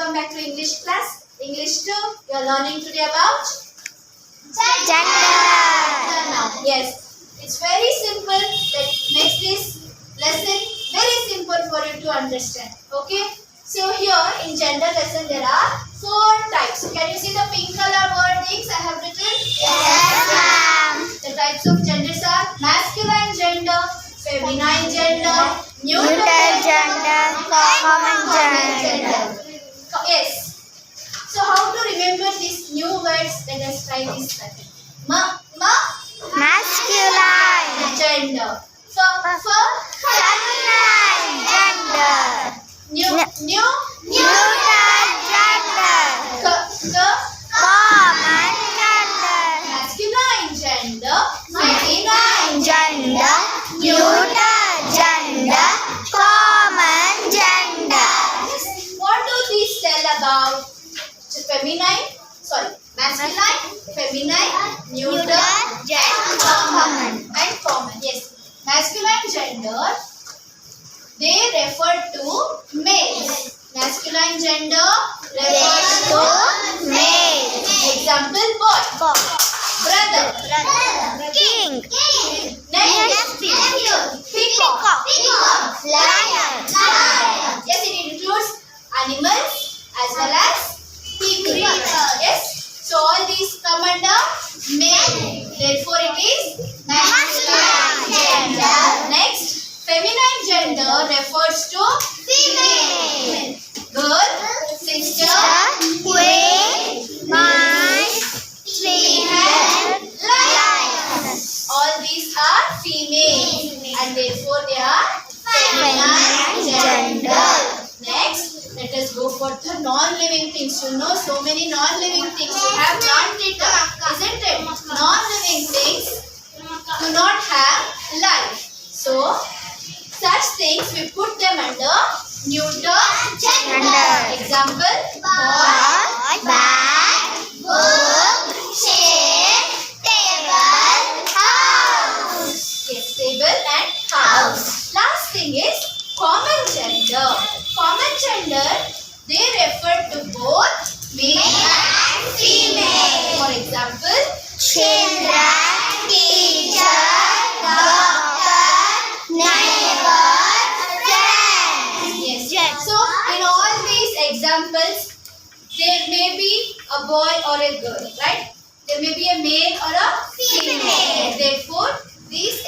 welcome back to English class. English 2, you are learning today about gender. Now, yes, it's very simple. That makes this lesson very simple for you to understand. Okay, so here in gender lesson there are 4 types. Can you see the pink color wordings I have written? Yes, ma'am. The types of genders are masculine gender, feminine gender, Neutral gender, common gender. Yes. So how to remember these new words? Let us try this method. Masculine, Gender. feminine gender, New. neutral gender, common gender, Masculine gender. Feminine gender, neutral gender, common gender. What do these tell about masculine, feminine, neutral, common. and common? Yes. Masculine gender, they refer to males. Masculine gender refers to male. Example, boy, brother, King, nephew, peacock. lion, Yes, it includes animals as well as people. Yes. So all these come under male. Therefore, it is masculine gender. Next, feminine gender refers to female. Girl, sister, queen, mice, and lion. all these are female, and therefore they are feminine gender. Next, let us go for the non-living things. You know, so many non-living things. You have learned it, isn't it? Non-living things do not have life. So, such things we put them under neuter gender. Example: ball, bag, book, chair, table, house. yes, table and house. Last thing is common gender. Common gender, they refer to both male and female. For example, Children, teacher, doctor, neighbor, friend. yes. So in all these examples, there may be a boy or a girl, right? There may be a male or a female. Therefore, these